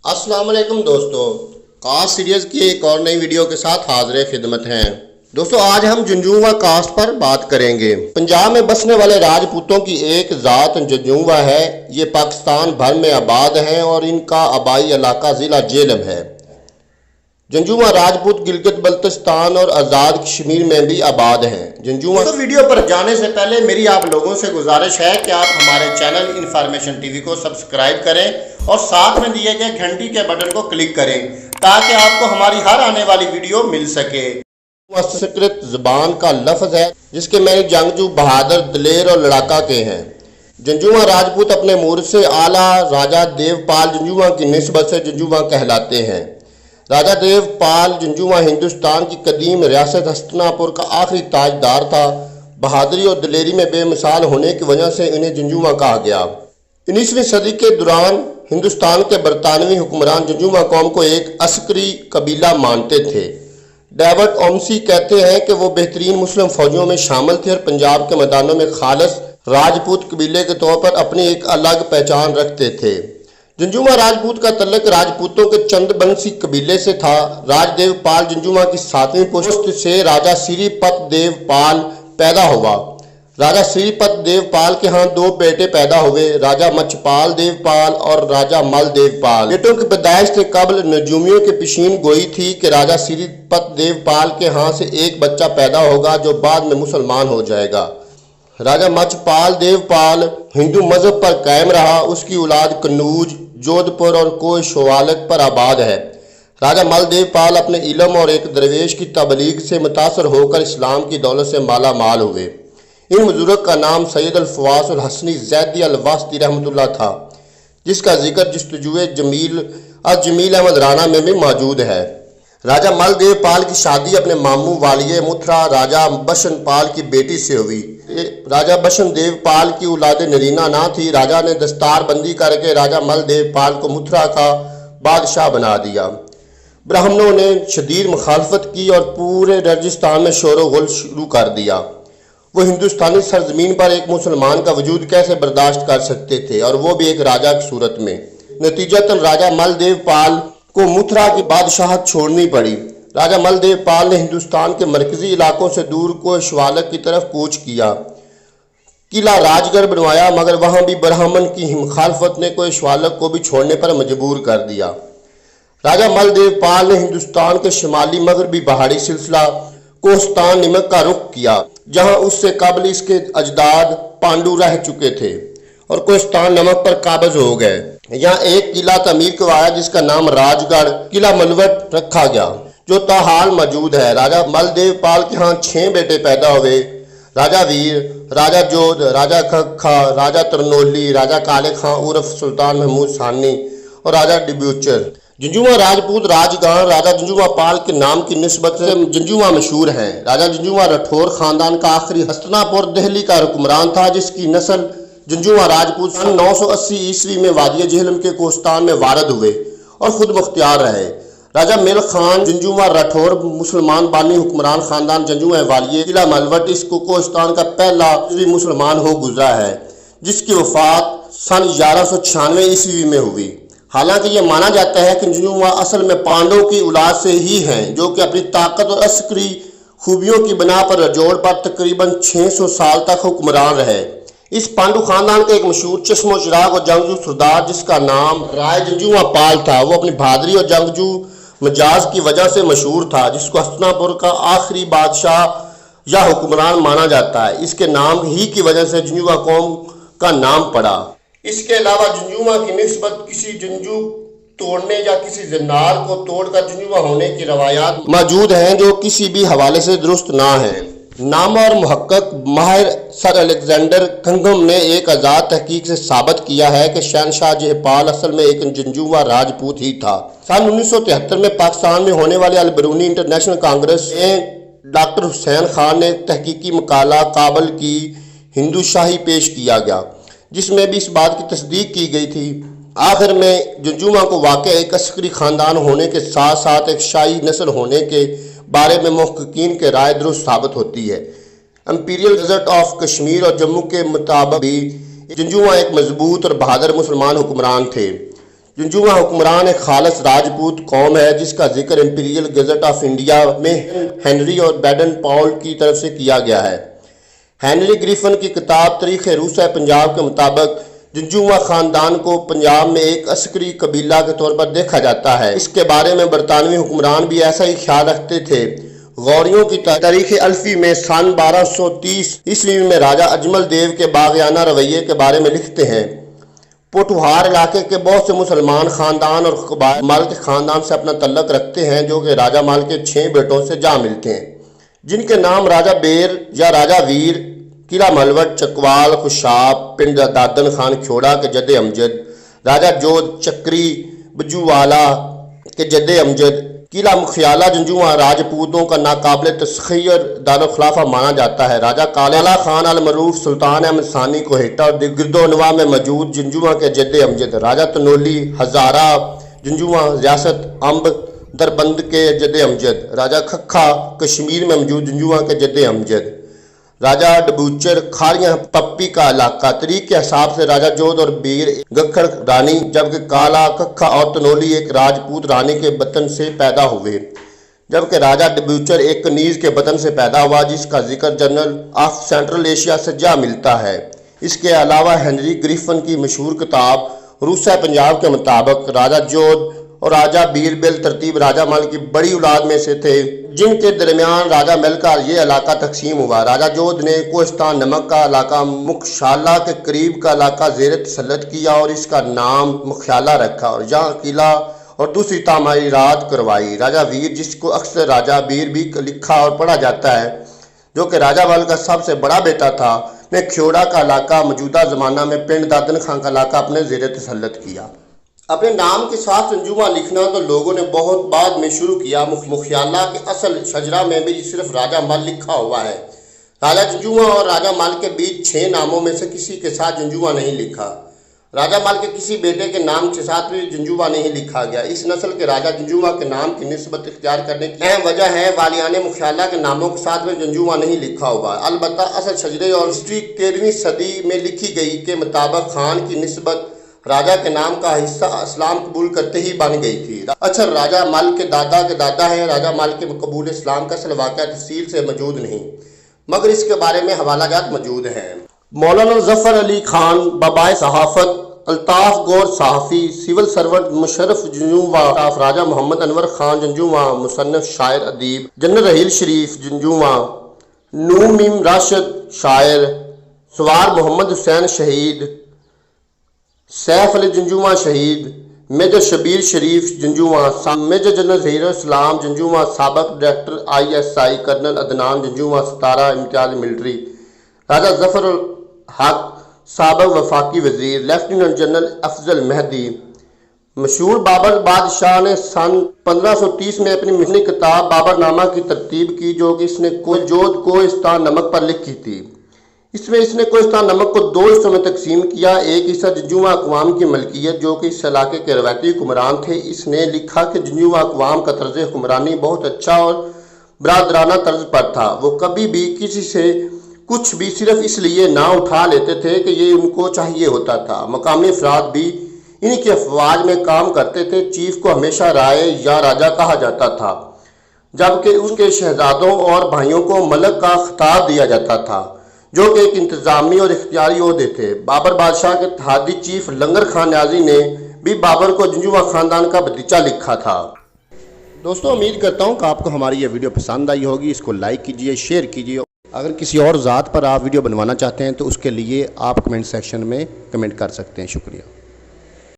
अस्सलाम वालेकुम दोस्तों, कास्ट सीरीज़ की एक और नई वीडियो के साथ हाजिर खिदमत हैं। दोस्तों, आज हम जंजूवा कास्ट पर बात करेंगे। पंजाब में बसने वाले राजपूतों की एक ज़ात जंजूवा है। ये पाकिस्तान भर में आबाद हैं और इनका आबाई इलाका ज़िला जेलम है। जंजूवा राजपूत गिलगित बल्तिस्तान और आज़ाद कश्मीर में भी आबाद हैं। जंजूवा वीडियो पर जाने से पहले मेरी आप लोगों से गुजारिश है कि आप हमारे चैनल इन्फॉर्मेशन टीवी को सब्सक्राइब करें और साथ में दिए गए घंटी के बटन को क्लिक करें ताकि आपको हमारी हर आने वाली वीडियो मिल सके। संस्कृत ज़बान का लफ्ज़ है जिसके मैंने जंगजू, बहादुर, दलेर और लड़ाका के हैं। जंजूवा राजपूत अपने मूर्त से आला राजा देवपाल जंजूवा की निस्बत से जंजूवा कहलाते हैं। राजा देवपाल जंजूवा हिंदुस्तान की कदीम रियासत हस्तिनापुर का आखिरी ताजदार था। बहादुरी और दलेरी में बेमिसाल होने की वजह से इन्हें जंजूवा कहा गया। 19वीं सदी के दौरान हिंदुस्तान के बरतानवी हुक्मरान जंजूवा कौम को एक अस्करी कबीला मानते थे। डेविड ओमसी कहते हैं कि वो बेहतरीन मुस्लिम फौजियों में शामिल थे और पंजाब के मैदानों में खालिस राजपूत कबीले के तौर पर अपनी एक अलग पहचान रखते थे। जंजूवा राजपूत का तल्लुक राजपूतों के चंदबंसी कबीले से था। राजदेवपाल जंजूवा की 7वीं पुश्त से राजा श्रीपत देवपाल पैदा हुआ। राजा श्रीपत देवपाल के यहाँ 2 बेटे पैदा हुए, राजा मचपाल देवपाल और राजा मल देवपाल। बेटों की पैदाइश से कबल नजूमियों के पेशीन गोई थी कि राजा श्रीपत देवपाल के यहाँ से एक बच्चा पैदा होगा जो बाद में मुसलमान हो जाएगा। राजा मचपाल देवपाल हिंदू मजहब पर कायम रहा। उसकी औलाद कन्नौज, जोधपुर और कोशवालक पर आबाद है। राजा मल देवपाल अपने इल्म और एक दरवेश की तबलीग से मुतासर होकर इस्लाम की दौलत से माला माल हुए। इन बुजुर्ग का नाम सैयद अल फवास अल हसनी ज़ैदी अल वास्ती रहमतुल्लाह था, जिसका जिक्र जस्तजुए जमील अहमद राणा में भी मौजूद है। राजा मल देवपाल की शादी अपने मामू वालिय मुथरा राजा बशन पाल की बेटी से हुई। राजा बशन देवपाल की औलाद नरीना ना थी। राजा ने दस्तार बंदी करके राजा मल देवपाल को मुथरा का बादशाह बना दिया। ब्राह्मणों ने शदीद मुखालफत की और पूरे राजस्थान में शोर गुल शुरू कर दिया। वो हिंदुस्तानी सरजमीन पर एक मुसलमान का वजूद कैसे बर्दाश्त कर सकते थे, और वो भी एक राजा की सूरत में। नतीजतन राजा मल देवपाल को मुथरा की बादशाहत छोड़नी पड़ी। राजा मल देवपाल ने हिंदुस्तान के मरकजी इलाकों से दूर कोशवालक की तरफ कूच किया। किला राजगढ़ बनवाया, मगर वहां भी ब्राह्मण की मुखालफत ने कोशवालक को भी छोड़ने पर मजबूर कर दिया। राजा मल देवपाल ने हिंदुस्तान के शुमाली मगरबी पहाड़ी सिलसिला कोस्तान निमक का रुख किया, जहां उससे कबल इसके अजदाद पांडु रह चुके थे और कोस्तान नमक पर काबज हो गए। यहाँ एक किला तमीर करवाया जिसका नाम राजगढ़ किला मलवट रखा गया, जो ताहाल मौजूद है। राजा मल देवपाल के यहाँ 6 बेटे पैदा हुए, राजा वीर, राजा जोध, राजा खखा, राजा तरनोली, राजा काले खां उर्फ सुल्तान महमूद सानी और राजा डिब्यूचर। जंजूवा राजपूत राजगान राजा जंजूवा पाल के नाम की निस्बत से जंजूवा मशहूर हैं। राजा जंजूवा राठौर खानदान का आखिरी हस्तिनापुर दिल्ली का हुक्मरान था, जिसकी नस्ल जंजूवा राजपूत सन 980 ईस्वी में वादिय जेहलम के कोस्तान में वारद हुए और खुद मुख्तियार रहे। राजा मेल खान जंजूवा राठौर मुसलमान बानी हुक्मरान खानदान जंजूवा वालिय किला मलवट इस कोस्तान का पहला मुसलमान हो गुजरा है, जिसकी वफात सन 1196 ईस्वी में हुई। हालांकि ये माना जाता है कि जंजूवा असल में पांडवों की औलाद से ही हैं, जो कि अपनी ताकत और अस्करी खूबियों की बिना पर रजौड़ पर तकरीबन 600 साल तक हुक्मरान रहे। इस पांडु खानदान का एक मशहूर चश्मो चिराग और जंगजू सरदार जिसका नाम राय जंजूवा पाल था, वो अपनी बहादुरी और जंगजू मिजाज की वजह से मशहूर था, जिसको हस्तिनापुर का आखिरी बादशाह या हुक्मरान माना जाता है। इसके नाम ही की वजह से जंजूवा कौम का नाम पड़ा। इसके अलावा जंजूवा की निस्बत किसी जंजू तोड़ने या किसी जन्नार को तोड़कर जंजूवा होने की रवायात मौजूद हैं, जो किसी भी हवाले से दुरुस्त ना है। नाम और मुहक्कक माहिर सर अलेक्जेंडर कंघम ने एक आज़ाद तहकीक से साबित किया है कि शहनशाह जयपाल असल में एक जंजूवा राजपूत ही था। सन 1973 में पाकिस्तान में होने वाले अलबरूनी इंटरनेशनल कांग्रेस में डॉक्टर हुसैन खान ने तहकीकी मकाला काबल की हिंदू शाही पेश किया गया, जिसमें भी इस बात की तस्दीक की गई थी। आखिर में जंजूवा को वाकई एक अस्करी खानदान होने के साथ साथ एक शाही नस्ल होने के बारे में मुहक्किकीन के राय दुरुस्त साबित होती है। इंपीरियल गज़ट ऑफ कश्मीर और जम्मू के मुताबिक भी जंजूवा एक मजबूत और बहादुर मुसलमान हुक्मरान थे, जंजुआ हुक्मरान एक खालस राजपूत कौम है जिसका जिक्र इंपीरियल गजट ऑफ इंडिया में हेनरी और बैडन पॉल की तरफ से किया गया है। हेनरी ग्रिफिन की किताब तारीख रूसा पंजाब के मुताबिक जंजुआ ख़ानदान को पंजाब में एक अस्करी कबीला के तौर पर देखा जाता है। इसके बारे में बरतानवी हुक्मरान भी ऐसा ही ख्याल रखते थे। गौरियों की तारीख अल्फी में सन 1230 ईस्वी में राजा अजमल देव के बाग़ियाना रवैये के बारे में लिखते हैं। पोठुहार इलाके के बहुत से मुसलमान ख़ानदान और कबाइल माल के ख़ानदान से अपना तल्लक रखते हैं, जो कि राजा माल के 6 बेटों से जा मिलते हैं, जिनके नाम राजा बेर या राजा वीर, किला मलवट, चकवाल, खुशाब, पिंड दादन खान ख्योड़ा के जद अमजद, राजा जोध चक्री बजूवाला के जद अमजद। किला मुखियाला जंजुआ राजपूतों का नाकाबिल तस्खीर दारुल-खिलाफा माना जाता है। राजा काला खान अल-मरूफ, सुल्तान अहमद सानी को हेटा और गिरदोनवा में मौजूद जंजुआ के जद अमजद, राजा तनोली हजारा जंजुआ रियासत अम्ब दरबंद के जद अमजद, राजा खखा कश्मीर में मौजूद जंजुआ के जद अमजद, राजा डबूचर खारियां पप्पी का इलाका। तरीक के हिसाब से राजा जोध और बीर गखड़ रानी, जबकि काला कखा और तनोली एक राजपूत रानी के बतन से पैदा हुए, जबकि राजा डबूचर एक कनीज के बतन से पैदा हुआ जिसका जिक्र जर्नल ऑफ सेंट्रल एशिया से जा मिलता है। इसके अलावा हेनरी ग्रिफिन की मशहूर किताब रूसा पंजाब के मुताबिक राजा जोध और राजा बीर बिल तरतीब राजा मल की बड़ी औलाद में से थे, जिनके दरमियान राजा मल का ये इलाका तकसीम हुआ। राजा जोध ने कोहिस्तान नमक का इलाका मुख्शाला के करीब का इलाका ज़ेर तसल्लुत किया और इसका नाम मुख्याला रखा और यहाँ किला और दूसरी तामीरात करवाई। राजा वीर, जिसको अक्सर राजा बीर भी लिखा और पढ़ा जाता है, जो कि राजा मल का सबसे बड़ा बेटा था, ने ख्योड़ा का इलाका मौजूदा ज़माना में पिंड दादन खान का इलाका अपने ज़ेर तसल्लुत किया। अपने नाम के साथ जंजुआ लिखना तो लोगों ने बहुत बाद में शुरू किया। मुखियाला के असल शजरा में भी सिर्फ राजा मल लिखा हुआ है। राजा जंजुआ और राजा मल के बीच 6 नामों में से किसी के साथ जंजुआ नहीं लिखा। राजा मल के किसी बेटे के नाम के साथ भी जंजुआ नहीं लिखा गया। इस नस्ल के राजा जंजुआ के नाम की निस्बत इख्तियार करने की अहम वजह है वालियाने मुखियाला के नामों के साथ में जंजुआ नहीं लिखा हुआ। अलबत्ता असल शजरे और हिस्ट्री 13वीं सदी में लिखी गई के मुताबिक खान की निस्बत राजा के नाम का हिस्सा इस्लाम कबूल करते ही बन गई थी। अच्छा, राजा मल के दादा है। राजा मल के कबूल इस्लाम का असल वाक़या तफसील से मौजूद नहीं, मगर इसके बारे में हवालाजात मौजूद हैं। मौलाना ज़फ़र अली खान बबाए सहाफ़त, अल्ताफ़ गौर सहाफ़ी, सिविल सर्वेंट मुशर्रफ जंजुआ, राजा मोहम्मद अनवर खान जंजुआ, मुसन्निफ़ शायर अदीब, जनरल रहील शरीफ जंजुआ, नूमीम राशिद शायर, सवार मोहम्मद हुसैन शहीद, सैफ अली जंजुआ शहीद, major Shabbir Sharif Janjua, major general Zaheer Islam Janjua, साबक director ISI colonel Adnan Janjua, 17 Imtiaz military, Raja Zafar Haq साबक वफाकी वज़ीर, लेफ्टिनेंट जनरल अफजल मेहदी। मशहूर बाबर बादशाह ने सन 1530 में अपनी मिशनी किताब बाबरनामा की तरतीब की, जो कि इसने कोहिस्तान नमक पर लिखी थी। इसमें इसने कोहिस्तान नमक को 2 हिस्सों में तकसीम किया। एक हिस्सा जंजुआ अक़वाम की मलकियत, जो कि इस इलाके के रवायती हुक्मरान थे। इसने लिखा कि जंजुआ अक़वाम का तर्ज हुक्मरानी बहुत अच्छा और बरादराना तर्ज पर था। वो कभी भी किसी से कुछ भी सिर्फ इसलिए ना उठा लेते थे कि ये उनको चाहिए होता था। मकामी अफराद भी इन्हीं के अफवाज में काम करते थे। चीफ को हमेशा राय या राजा कहा जाता था, जबकि उसके शहजादों और भाइयों को मलक का खिताब दिया जाता था, जो कि एक इंतजामी और इख्तियारी ओहदे थे। बाबर बादशाह के इत्तेहादी चीफ लंगर खान न्याजी ने भी बाबर को जंजुआ ख़ानदान का भतीजा लिखा था। दोस्तों, उम्मीद करता हूँ कि आपको हमारी ये वीडियो पसंद आई होगी। इसको लाइक कीजिए, शेयर कीजिए। अगर किसी और ज़ात पर आप वीडियो बनवाना चाहते हैं तो उसके लिए आप कमेंट सेक्शन में कमेंट कर सकते हैं। शुक्रिया।